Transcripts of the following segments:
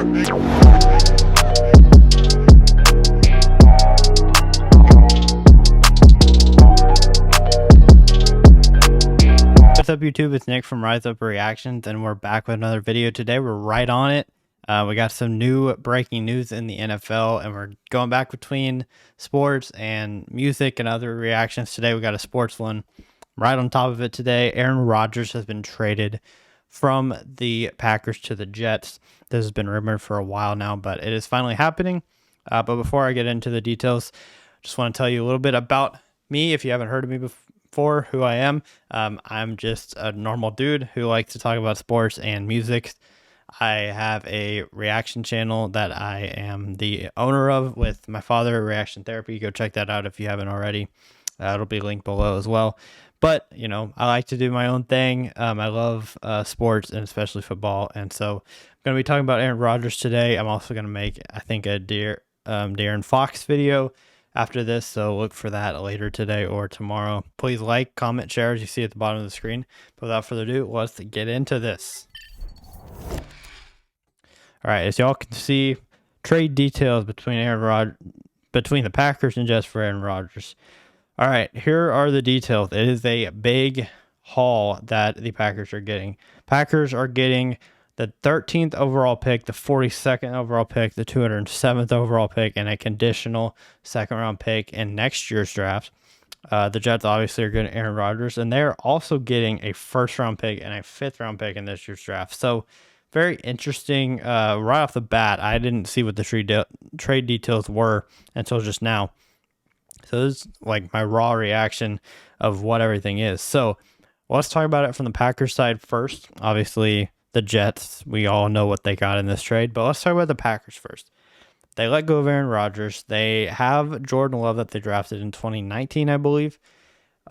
What's up, YouTube? It's Nick from Rise Up Reactions, and we're back with another video today. We're right on it. We got some new breaking news in the NFL, and we're going back between sports and music and other reactions. Today, we got a sports one right on top of it today. Aaron Rodgers has been traded from the Packers to the Jets. This has been rumored for a while now, but it is finally happening. But before I get into the details, just want to tell you a little bit about me if you haven't heard of me before, who I am. I'm just a normal dude who likes to talk about sports and music. I have a reaction channel that I am the owner of with my father, Reaction Therapy. Go check that out if you haven't already. It'll be linked below as well. But, you know, I like to do my own thing. I love sports and especially football. And so I'm going to be talking about Aaron Rodgers today. I'm also going to make, I think, a De'Aaron Fox video after this, so look for that later today or tomorrow. Please like, comment, share as you see at the bottom of the screen. But without further ado, let's get into this. All right, as y'all can see, trade details between the Packers and Jets for Aaron Rodgers. All right, here are the details. It is a big haul that the Packers are getting. Packers are getting the 13th overall pick, the 42nd overall pick, the 207th overall pick, and a conditional second-round pick in next year's draft. The Jets obviously are getting Aaron Rodgers, and they're also getting a first-round pick and a fifth-round pick in this year's draft. So very interesting. Right off the bat, I didn't see what the trade details were until just now. So this is like my raw reaction of what everything is. So let's talk about it from the Packers side first. Obviously, the Jets, we all know what they got in this trade, but let's talk about the Packers first. They let go of Aaron Rodgers. They have Jordan Love that they drafted in 2019, I believe.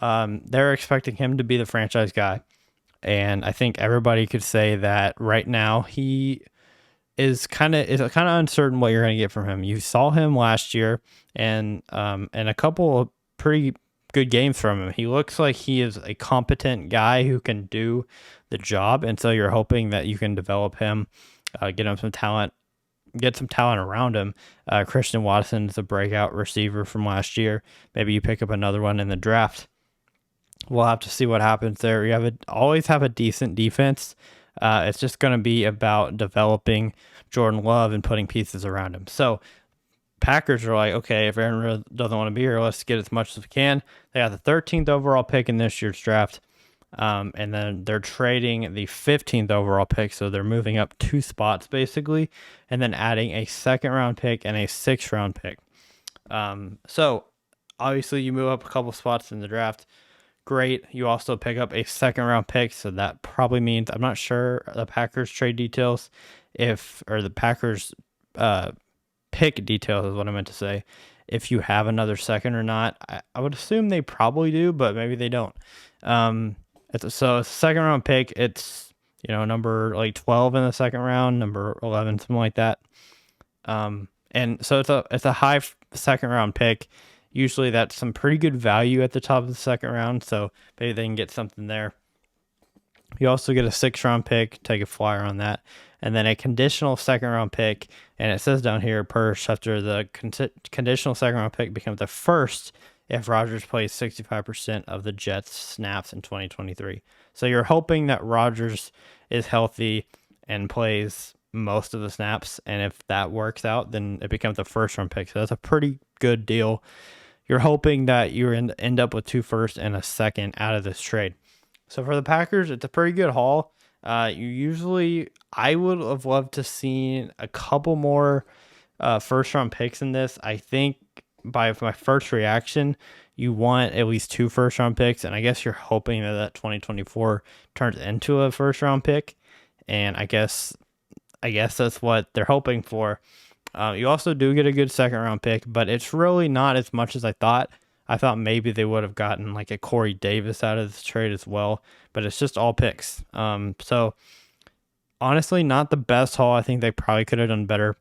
They're expecting him to be the franchise guy, and I think everybody could say that right now he is kind of uncertain what you're going to get from him. You saw him last year, and a couple of pretty good games from him. He looks like he is a competent guy who can do the job, and so you're hoping that you can develop him, get him some talent, get some talent around him. Christian Watson is a breakout receiver from last year. Maybe you pick up another one in the draft. We'll have to see what happens there. You always have a decent defense. It's just going to be about developing Jordan Love and putting pieces around him. So Packers are like, okay, if Aaron doesn't want to be here, let's get as much as we can. They got the 13th overall pick in this year's draft. And then they're trading the 15th overall pick, so they're moving up 2 spots basically, and then adding a second-round pick and a 6th-round pick. So obviously you move up a couple spots in the draft. Great. You also pick up a second-round pick, so that probably means, I'm not sure the Packers trade details, or the Packers pick details is what I meant to say, if you have another second or not. I would assume they probably do, but maybe they don't. It's a second round pick. It's, you know, number like 12 in the second round, number 11, something like that. And so it's a high second round pick. Usually that's some pretty good value at the top of the second round, so maybe they can get something there. You also get a 6th round pick, take a flyer on that, and then a conditional second round pick. And it says down here, after the conditional second round pick becomes the first if Rodgers plays 65% of the Jets snaps in 2023. So you're hoping that Rodgers is healthy and plays most of the snaps. And if that works out, then it becomes a 1st round pick. So that's a pretty good deal. You're hoping that you end up with 2 firsts and a second out of this trade. So for the Packers, it's a pretty good haul. I would have loved to see a couple more 1st round picks in this. I think by my first reaction, you want at least 2 1st round picks, and I guess you're hoping that 2024 turns into a 1st round pick, and I guess that's what they're hoping for. You also do get a good 2nd round pick, but it's really not as much as I thought. I thought maybe they would have gotten like a Corey Davis out of this trade as well, but it's just all picks. So honestly, not the best haul. I think they probably could have done better,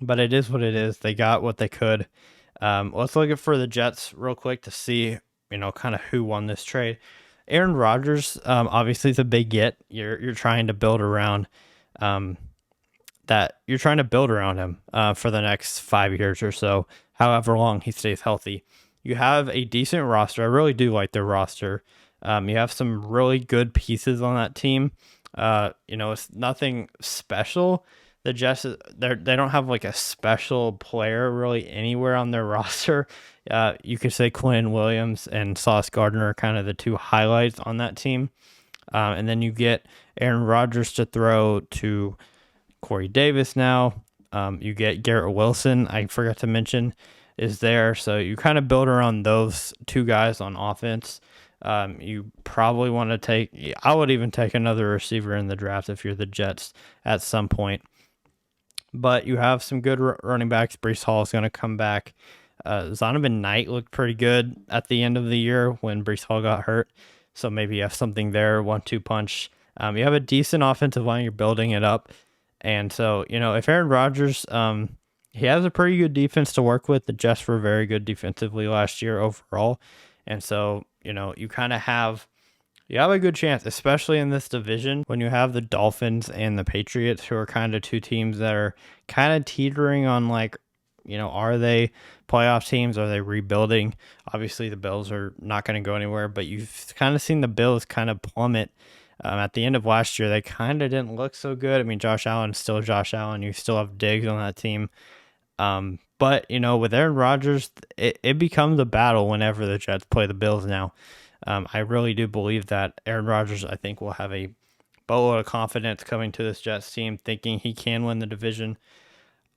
but it is what it is. They got what they could. Let's look at for the Jets real quick to see, you know, kind of who won this trade. Aaron Rodgers, obviously, is a big get. You're trying to build around that you're trying to build around him for the next 5 years or so, however long he stays healthy. You have a decent roster. I really do like their roster. You have some really good pieces on that team. It's nothing special. The Jets, they don't have like a special player really anywhere on their roster. You could say Quinn Williams and Sauce Gardner are kind of the two highlights on that team. And then you get Aaron Rodgers to throw to Corey Davis now. You get Garrett Wilson, I forgot to mention, is there. So you kind of build around those two guys on offense. You probably want to I would even take another receiver in the draft if you're the Jets at some point. But you have some good running backs. Breece Hall is going to come back. Zonovan Knight looked pretty good at the end of the year when Breece Hall got hurt. So maybe you have something there, 1-2 punch. You have a decent offensive line. You're building it up. And so, if Aaron Rodgers, he has a pretty good defense to work with. The Jets were very good defensively last year overall. And so, you kind of have a good chance, especially in this division, when you have the Dolphins and the Patriots, who are kind of two teams that are kind of teetering on are they playoff teams? Are they rebuilding? Obviously, the Bills are not going to go anywhere, but you've kind of seen the Bills kind of plummet. At the end of last year, they kind of didn't look so good. I mean, Josh Allen is still Josh Allen. You still have Diggs on that team. But, with Aaron Rodgers, it becomes a battle whenever the Jets play the Bills now. I really do believe that Aaron Rodgers, I think, will have a boatload of confidence coming to this Jets team, thinking he can win the division.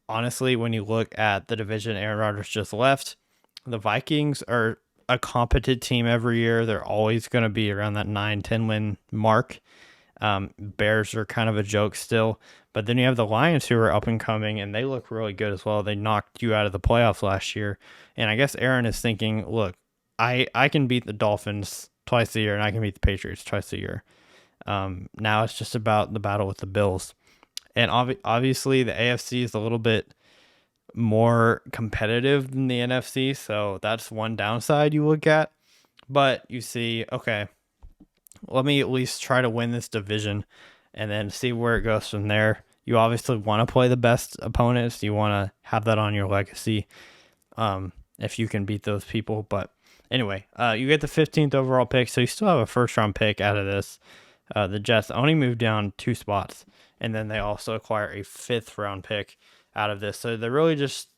Honestly, when you look at the division Aaron Rodgers just left, the Vikings are a competent team every year. They're always going to be around that 9-10 win mark. Bears are kind of a joke still. But then you have the Lions, who are up and coming, and they look really good as well. They knocked you out of the playoffs last year. And I guess Aaron is thinking, look, I can beat the Dolphins twice a year, and I can beat the Patriots twice a year. Now it's just about the battle with the Bills. And obviously the AFC is a little bit more competitive than the NFC, so that's one downside you look at. But you see, okay, let me at least try to win this division and then see where it goes from there. You obviously want to play the best opponents. You want to have that on your legacy if you can beat those people. But anyway, you get the 15th overall pick, so you still have a first-round pick out of this. The Jets only moved down 2 spots, and then they also acquire a 5th-round pick out of this. So they really just,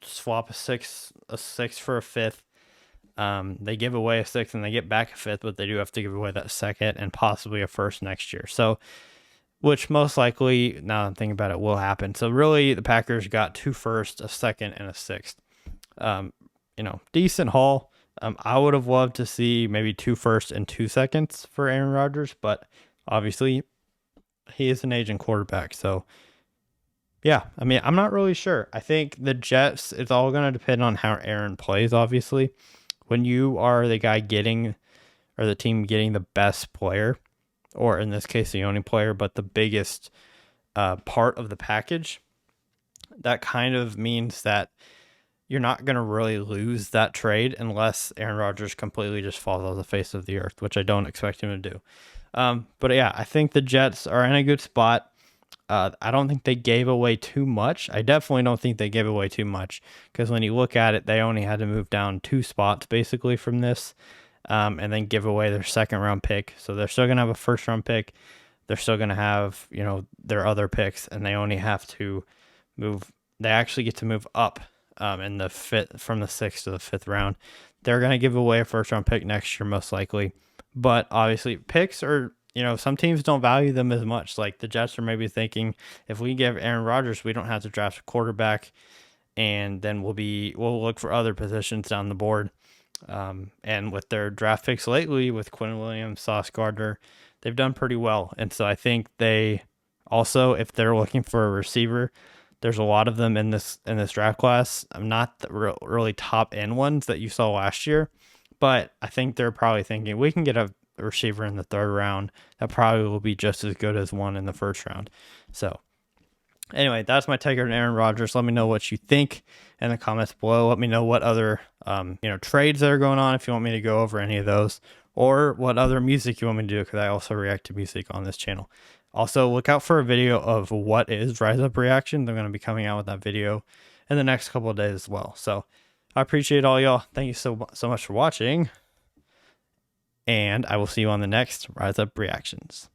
swap a six for a 5th. They give away a 6th and they get back a 5th, but they do have to give away that 2nd and possibly a 1st next year. So, which most likely, now that I'm thinking about it, will happen. So really, the Packers got 2 firsts, a 2nd, and a 6th. Decent haul. I would have loved to see maybe 2 firsts and 2 seconds for Aaron Rodgers, but obviously he is an aging quarterback. So yeah, I mean, I'm not really sure. I think the Jets, it's all going to depend on how Aaron plays, obviously. When you are the guy or the team getting the best player, or in this case, the only player, but the biggest part of the package, that kind of means that you're not going to really lose that trade unless Aaron Rodgers completely just falls off the face of the earth, which I don't expect him to do. But yeah, I think the Jets are in a good spot. I don't think they gave away too much. I definitely don't think they gave away too much, because when you look at it, they only had to move down 2 spots basically from this, and then give away their 2nd-round pick. So they're still going to have a 1st-round pick. They're still going to have, their other picks, and they only have to move. They actually get to move up in the 5th, from the 6th to the 5th round. They're going to give away a 1st-round pick next year, most likely. But obviously, picks are, some teams don't value them as much. Like the Jets are maybe thinking, if we give Aaron Rodgers, we don't have to draft a quarterback, and then we'll look for other positions down the board. And with their draft picks lately, with Quinn Williams, Sauce Gardner, they've done pretty well. And so I think they also, if they're looking for a receiver, there's a lot of them in this draft class. Not the really top end ones that you saw last year, but I think they're probably thinking we can get a receiver in the 3rd round that probably will be just as good as one in the 1st round. So anyway, that's my take on Aaron Rodgers. Let me know what you think in the comments below. Let me know what other trades that are going on, if you want me to go over any of those, or what other music you want me to do, because I also react to music on this channel. Also, look out for a video of what is Rise Up reaction. They're going to be coming out with that video in the next couple of days as well. So I appreciate all y'all. Thank you so much for watching. And I will see you on the next Rise Up reactions.